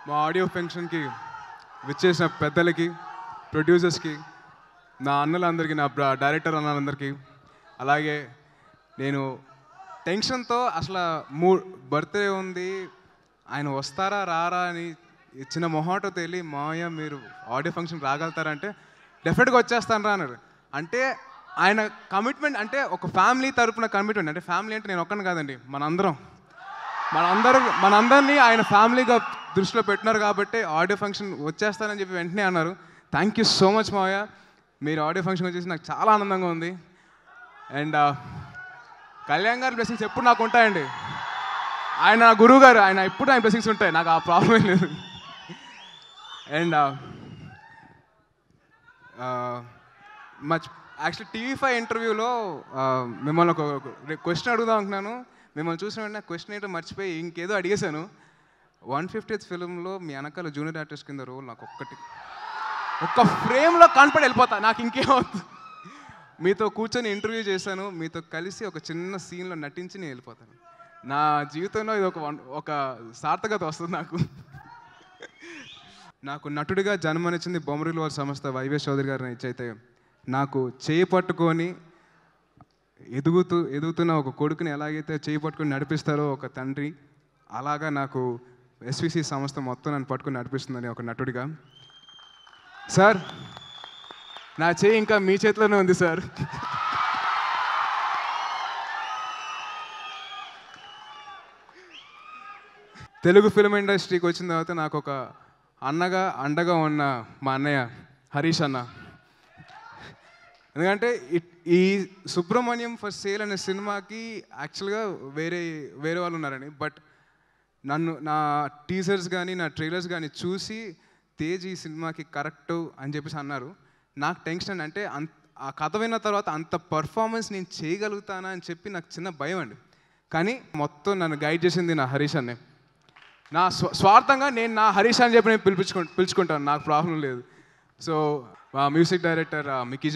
మా ఆడియో ఫంక్షన్కి విచ్చేసిన పెద్దలకి, ప్రొడ్యూసర్స్కి, నా అన్నలందరికీ, నా డైరెక్టర్ అన్నలందరికీ, అలాగే నేను టెన్షన్తో అసలు బర్త్డే ఉంది, ఆయన వస్తారా రారా అని చిన్న మొహాటో తెలియ, మావయ్య మీరు ఆడియో ఫంక్షన్ రాగలుగుతారంటే డెఫినెట్గా వచ్చేస్తాను రా అన్నారు. అంటే ఆయన కమిట్మెంట్, అంటే ఒక ఫ్యామిలీ తరపున కమిట్మెంట్. అంటే ఫ్యామిలీ అంటే నేను ఒక్కని కాదండి, మనందరినీ ఆయన ఫ్యామిలీగా దృష్టిలో పెట్టినారు కాబట్టి ఆడియో ఫంక్షన్ వచ్చేస్తానని చెప్పి వెంటనే అన్నారు. థ్యాంక్ యూ సో మచ్ మావయ్య, మీరు ఆడియో ఫంక్షన్ వచ్చేసి నాకు చాలా ఆనందంగా ఉంది. అండ్ కళ్యాణ్ గారి బ్లెస్సింగ్స్ ఎప్పుడు నాకు ఉంటాయండి. ఆయన నా గురువు గారు, ఆయన ఎప్పుడు ఆయన బ్లెస్సింగ్స్ ఉంటాయి, నాకు ఆ ప్రాబ్లం లేదు. అండ్ యాక్చువల్లీ TV5 ఇంటర్వ్యూలో మిమ్మల్ని ఒక క్వశ్చన్ అడుగుదాం అనుకున్నాను. మిమ్మల్ని చూసిన వెంటనే క్వశ్చన్ ఏంటో మర్చిపోయి ఇంకేదో అడిగేశాను. 150th ఫిల్మ్లో మీ వెనకాల జూనియర్ ఆర్టిస్ట్ కింద రోల్ నాకు ఒక్క ఫ్రేమ్లో కనపడి వెళ్ళిపోతా, నాకు ఇంకేమవుతుంది. మీతో కూర్చొని ఇంటర్వ్యూ చేశాను, మీతో కలిసి ఒక చిన్న సీన్లో నటించి నేను వెళ్ళిపోతాను. నా జీవితంలో ఇది ఒక సార్థకత వస్తుంది నాకు నటుడిగా జన్మనిచ్చింది బొమ్మరిల్లు వారి సంస్థ వైవేష్ చౌదరి గారిని ఇచ్చైతే, నాకు చేయి పట్టుకొని ఎదుగుతున్న ఒక కొడుకుని ఎలాగైతే చేయి పట్టుకొని నడిపిస్తారో ఒక తండ్రి, అలాగా నాకు SVC సంస్థ మొత్తం నన్ను పట్టుకొని నడిపిస్తుందని ఒక నటుడిగా. సార్, నా చేయి ఇంకా మీ చేతిలోనే ఉంది సార్. తెలుగు ఫిల్మ్ ఇండస్ట్రీకి వచ్చిన తర్వాత నాకు ఒక అండగా ఉన్న మా అన్నయ్య హరీష్ అన్న. ఎందుకంటే ఈ సుబ్రహ్మణ్యం ఫర్ సేల్ అనే సినిమాకి యాక్చువల్గా వేరే వాళ్ళు ఉన్నారని, బట్ నా టీజర్స్ కానీ నా ట్రైలర్స్ కానీ చూసి తేజ్ ఈ సినిమాకి కరెక్ట్ అని చెప్పేసి అన్నారు. నాకు టెన్షన్, అంటే ఆ కథ విన్న తర్వాత అంత పర్ఫార్మెన్స్ నేను చేయగలుగుతానా అని చెప్పి నాకు చిన్న భయం అండి. కానీ మొత్తం నన్ను గైడ్ చేసింది నా హరీష్ అన్నే. నా స్వార్థంగా నేను నా హరీష్ అని చెప్పి నేను పిలుచుకుంటాను, నాకు ప్రాబ్లం లేదు. సో మా music director Mickey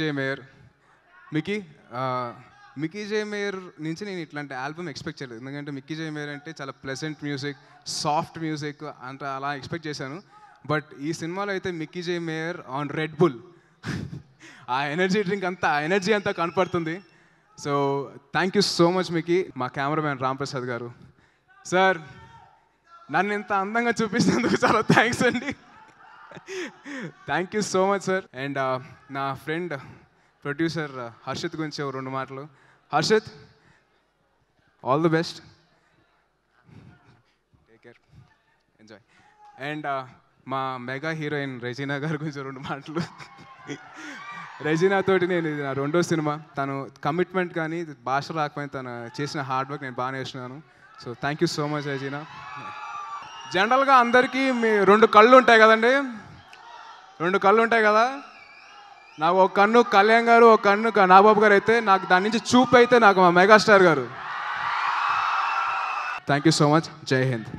J mayor నుంచి నేను ఇట్లాంటి ఆల్బమ్ ఎక్స్పెక్ట్ చేయలేదు. ఎందుకంటే మికీ జే మేయర్ అంటే చాలా ప్లెజెంట్ మ్యూజిక్, సాఫ్ట్ మ్యూజిక్ అంటే అలా ఎక్స్పెక్ట్ చేశాను. బట్ ఈ సినిమాలో అయితే Mickey J Meyer on Red Bull, ఆ ఎనర్జీ అంతా కనపడుతుంది. So thank you so much Mickey. మా కెమెరామ్యాన్ రాంప్రసాద్ గారు, సార్ నన్ను ఇంత అందంగా చూపిస్తున్నందుకు చాలా థ్యాంక్స్ అండి. Thank you so much sir. And నా ఫ్రెండ్ ప్రొడ్యూసర్ హర్షిత్ గురించి 2 మాటలు. Harshith, all the best, take care, enjoy. And మా మెగా హీరోయిన్ రెజీనా గారి గురించి 2 మాటలు. రెజీనా తోటి నేను ఇది నా 2వ సినిమా. తను కమిట్మెంట్ కానీ భాష రాకపోయినా తను చేసిన హార్డ్ వర్క్ నేను బాగా నేర్చుకున్నాను. So thank you so much Regina. జనరల్గా అందరికీ 2 కళ్ళు ఉంటాయి కదండి, 2 కళ్ళు ఉంటాయి కదా. నాకు ఒక కన్ను కళ్యాణ్ గారు, ఒక కన్ను నాగబాబు గారు అయితే, నాకు దాని నుంచి చూపు అయితే నాకు మా మెగాస్టార్ గారు. Thank you so much. జై హింద్.